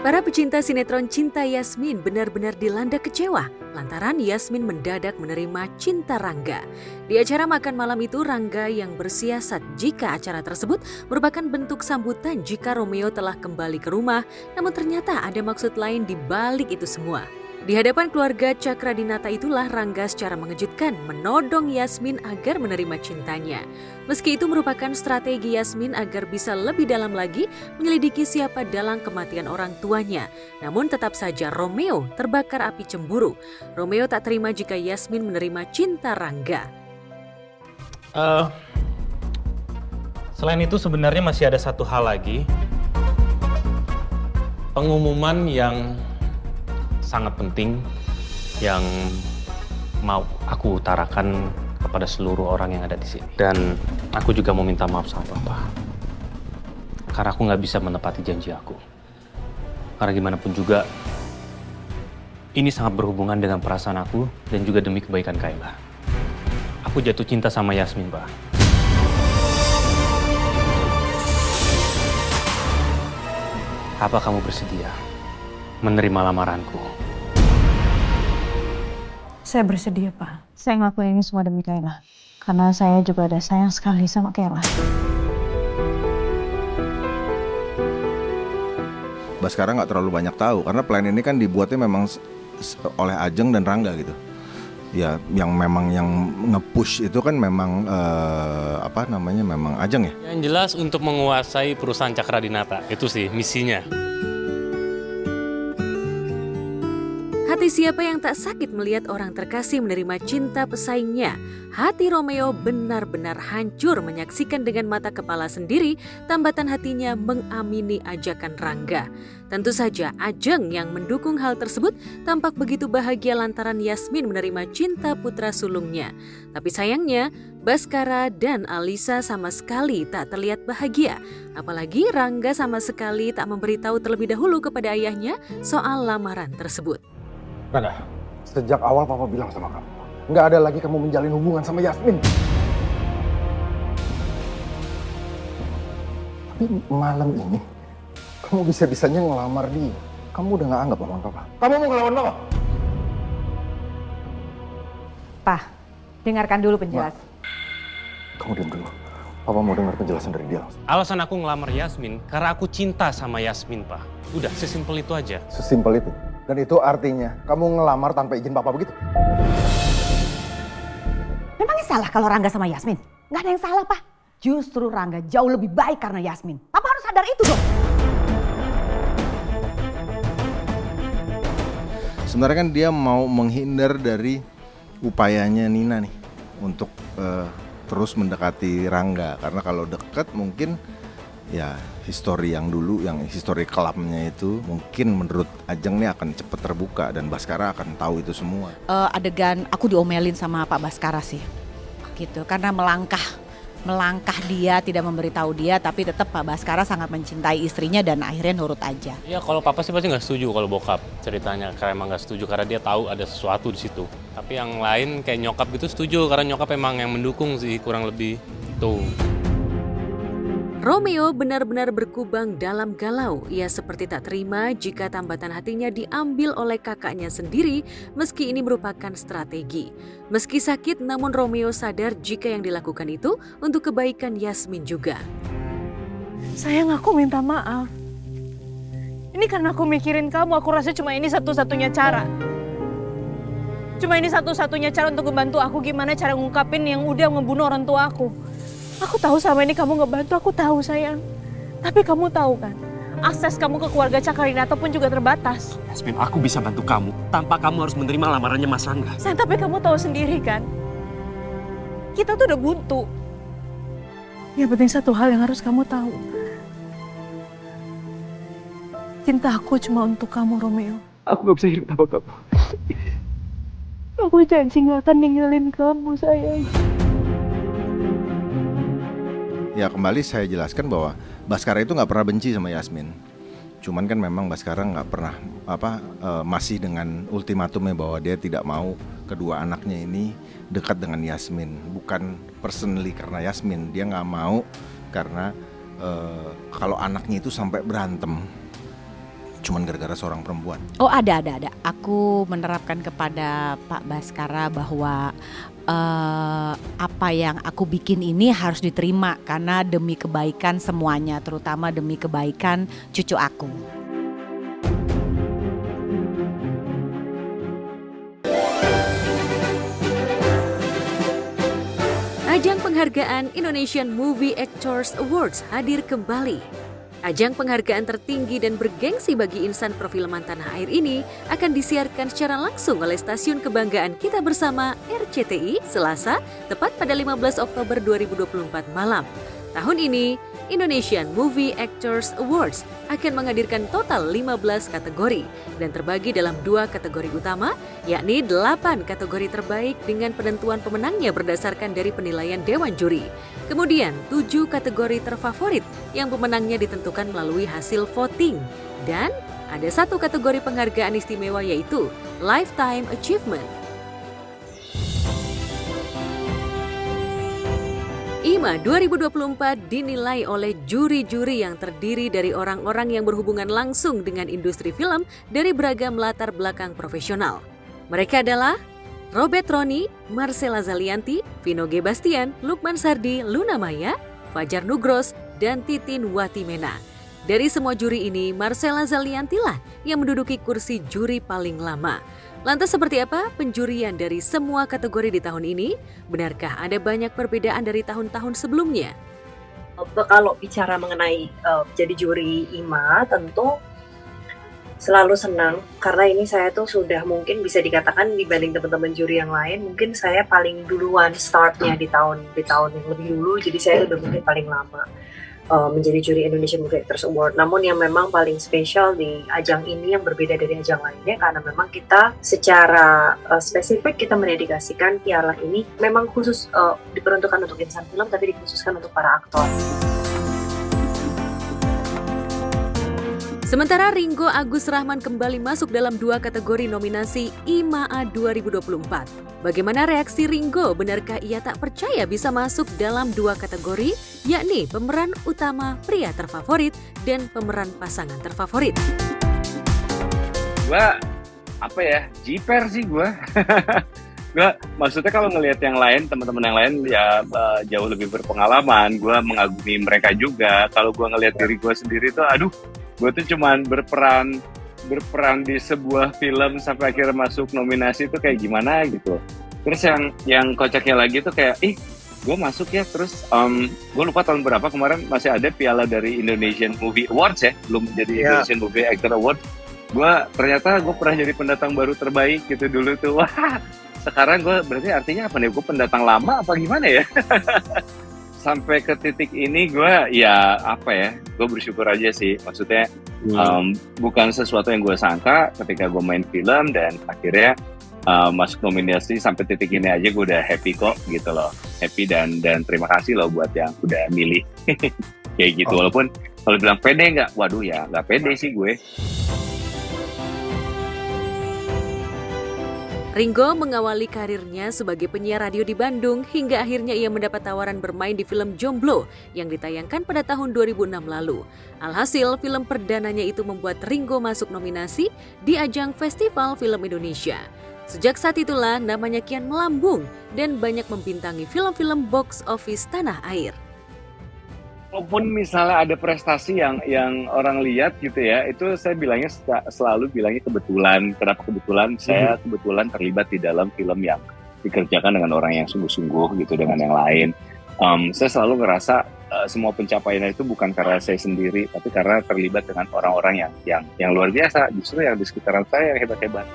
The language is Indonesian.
Para pecinta sinetron Cinta Yasmin benar-benar dilanda kecewa lantaran Yasmin mendadak menerima cinta Rangga. Di acara makan malam itu Rangga yang bersiasat jika acara tersebut merupakan bentuk sambutan jika Romeo telah kembali ke rumah, namun ternyata ada maksud lain di balik itu semua. Di hadapan keluarga Cakradinata itulah Rangga secara mengejutkan menodong Yasmin agar menerima cintanya. Meski itu merupakan strategi Yasmin agar bisa lebih dalam lagi menyelidiki siapa dalang kematian orang tuanya. Namun tetap saja Romeo terbakar api cemburu. Romeo tak terima jika Yasmin menerima cinta Rangga. Selain itu sebenarnya masih ada satu hal lagi. Pengumuman yang sangat penting yang mau aku utarakan kepada seluruh orang yang ada di sini. Dan aku juga mau minta maaf sama Papa. Karena aku nggak bisa menepati janji aku. Karena gimana pun juga, ini sangat berhubungan dengan perasaan aku dan juga demi kebaikan Kayla. Aku jatuh cinta sama Yasmin, Pak. Apa kamu bersedia menerima lamaranku? Saya bersedia, Pak. Saya ngelakuin ini semua demi Kayla. Karena saya juga ada sayang sekali sama Kayla. Baskara nggak terlalu banyak tahu karena plan ini kan dibuatnya memang oleh Ajeng dan Rangga gitu. Ya, yang memang yang nge-push itu kan memang memang Ajeng ya. Yang jelas untuk menguasai perusahaan Cakradinata, itu sih misinya. Hati siapa yang tak sakit melihat orang terkasih menerima cinta pesaingnya? Hati Romeo benar-benar hancur menyaksikan dengan mata kepala sendiri tambatan hatinya mengamini ajakan Rangga. Tentu saja Ajeng yang mendukung hal tersebut tampak begitu bahagia lantaran Yasmin menerima cinta putra sulungnya. Tapi sayangnya Baskara dan Alisa sama sekali tak terlihat bahagia. Apalagi Rangga sama sekali tak memberitahu terlebih dahulu kepada ayahnya soal lamaran tersebut. Rangga, sejak awal Papa bilang sama kamu, nggak ada lagi kamu menjalin hubungan sama Yasmin. Tapi malam ini, kamu bisa-bisanya ngelamar dia. Kamu udah nggak anggap lawan Papa. Kamu mau ngelawan Papa? Pak, dengarkan dulu penjelasan. Kamu diam dulu. Papa mau dengar penjelasan dari dia. Alasan aku ngelamar Yasmin, karena aku cinta sama Yasmin, Pak. Udah, sesimpel itu aja. Sesimpel itu. Dan itu artinya kamu ngelamar tanpa izin Papa begitu? Memangnya salah kalau Rangga sama Yasmin? Nggak ada yang salah, Pak. Justru Rangga jauh lebih baik karena Yasmin. Papa harus sadar itu dong. Sebenarnya kan dia mau menghindar dari upayanya Nina nih untuk terus mendekati Rangga. Karena kalau dekat mungkin ya histori yang dulu, yang histori kelamnya itu mungkin menurut Ajeng nih akan cepat terbuka dan Baskara akan tahu itu semua. Adegan aku diomelin sama Pak Baskara sih, gitu. Karena melangkah dia, tidak memberitahu dia, tapi tetap Pak Baskara sangat mencintai istrinya dan akhirnya nurut aja. Ya kalau Papa sih pasti nggak setuju kalau bokap ceritanya, karena emang nggak setuju karena dia tahu ada sesuatu di situ. Tapi yang lain kayak nyokap gitu setuju karena nyokap emang yang mendukung sih kurang lebih tuh. Romeo benar-benar berkubang dalam galau. Ia seperti tak terima jika tambatan hatinya diambil oleh kakaknya sendiri, meski ini merupakan strategi. Meski sakit, namun Romeo sadar jika yang dilakukan itu untuk kebaikan Yasmin juga. Sayang, aku minta maaf. Ini karena aku mikirin kamu, aku rasa cuma ini satu-satunya cara. Cuma ini satu-satunya cara untuk membantu aku gimana cara ngungkapin yang udah ngebunuh orang tua aku. Aku tahu sama ini kamu ngebantu, aku tahu sayang. Tapi kamu tahu kan, akses kamu ke keluarga Cakradinata pun juga terbatas. Yasmin, aku bisa bantu kamu tanpa kamu harus menerima lamarannya Mas Rangga. Sayang, tapi kamu tahu sendiri kan, kita tuh udah buntu. Yang penting satu hal yang harus kamu tahu. Cinta aku cuma untuk kamu, Romeo. Aku gak bisa hidup tanpa kamu. Aku janji gak akan ninggalin kamu, sayang. Ya kembali saya jelaskan bahwa Baskara itu nggak pernah benci sama Yasmin. Cuman kan memang Baskara nggak pernah masih dengan ultimatumnya bahwa dia tidak mau kedua anaknya ini dekat dengan Yasmin. Bukan personally karena Yasmin, dia nggak mau karena kalau anaknya itu sampai berantem. cuma gara-gara seorang perempuan? Oh ada. Aku menerapkan kepada Pak Baskara bahwa apa yang aku bikin ini harus diterima karena demi kebaikan semuanya, terutama demi kebaikan cucu aku. Ajang penghargaan Indonesian Movie Actors Awards hadir kembali. Ajang penghargaan tertinggi dan bergengsi bagi insan perfilman tanah air ini akan disiarkan secara langsung oleh stasiun kebanggaan kita bersama RCTI Selasa, tepat pada 15 Oktober 2024 malam. Tahun ini, Indonesian Movie Actors Awards akan menghadirkan total 15 kategori dan terbagi dalam 2 kategori utama, yakni 8 kategori terbaik dengan penentuan pemenangnya berdasarkan dari penilaian Dewan Juri. Kemudian 7 kategori terfavorit yang pemenangnya ditentukan melalui hasil voting. Dan ada 1 kategori penghargaan istimewa yaitu Lifetime Achievement. IMA 2024 dinilai oleh juri-juri yang terdiri dari orang-orang yang berhubungan langsung dengan industri film dari beragam latar belakang profesional. Mereka adalah Robert Roni, Marcella Zalianty, Vino G. Bastian, Lukman Sardi, Luna Maya, Fajar Nugros, dan Titin Watimena. Dari semua juri ini, Marcella Zalianty lah yang menduduki kursi juri paling lama. Lantas seperti apa penjurian dari semua kategori di tahun ini? Benarkah ada banyak perbedaan dari tahun-tahun sebelumnya? Kalau bicara mengenai jadi juri IMA, tentu selalu senang karena ini saya tuh sudah mungkin bisa dikatakan dibanding teman-teman juri yang lain, mungkin saya paling duluan startnya di tahun yang lebih dulu, jadi saya udah mungkin paling lama menjadi juri Indonesian Movie Actors Award. Namun yang memang paling spesial di ajang ini yang berbeda dari ajang lainnya karena memang kita secara spesifik kita mendedikasikan piala ini memang khusus diperuntukkan untuk insan film tapi dikhususkan untuk para aktor. Sementara Ringo Agus Rahman kembali masuk dalam 2 kategori nominasi IMA 2024. Bagaimana reaksi Ringo? Benarkah ia tak percaya bisa masuk dalam 2 kategori, yakni pemeran utama pria terfavorit dan pemeran pasangan terfavorit? Gua jiper sih gua. Gua maksudnya kalau ngelihat yang lain, teman-teman yang lain ya jauh lebih berpengalaman, gua mengagumi mereka juga. Kalau gua ngelihat diri gua sendiri tuh gue tuh cuman berperan di sebuah film sampai akhirnya masuk nominasi itu kayak gimana gitu. Terus yang kocaknya lagi tuh kayak gue masuk ya, terus gue lupa tahun berapa kemarin masih ada piala dari Indonesian Movie Awards ya, belum jadi Indonesian Movie Actor Award. Ternyata gue pernah jadi pendatang baru terbaik gitu dulu tuh. Wah, sekarang gue berarti artinya apa nih, gue pendatang lama apa gimana ya? Sampai ke titik ini gue gue bersyukur aja sih, maksudnya bukan sesuatu yang gue sangka ketika gue main film dan akhirnya masuk nominasi sampai titik ini aja gue udah happy kok gitu loh, happy dan terima kasih loh buat yang udah milih kayak gitu. Walaupun kalau bilang pede nggak, waduh ya nggak pede sih gue. Ringo mengawali karirnya sebagai penyiar radio di Bandung hingga akhirnya ia mendapat tawaran bermain di film Jomblo yang ditayangkan pada tahun 2006 lalu. Alhasil, film perdananya itu membuat Ringo masuk nominasi di ajang Festival Film Indonesia. Sejak saat itulah namanya kian melambung dan banyak membintangi film-film box office tanah air. Walaupun misalnya ada prestasi yang orang lihat gitu ya, itu saya selalu bilangnya kebetulan. Kenapa kebetulan? Saya kebetulan terlibat di dalam film yang dikerjakan dengan orang yang sungguh-sungguh gitu dengan yang lain. Saya selalu ngerasa semua pencapaian itu bukan karena saya sendiri, tapi karena terlibat dengan orang-orang yang luar biasa. Justru yang di sekitaran saya yang hebat-hebat.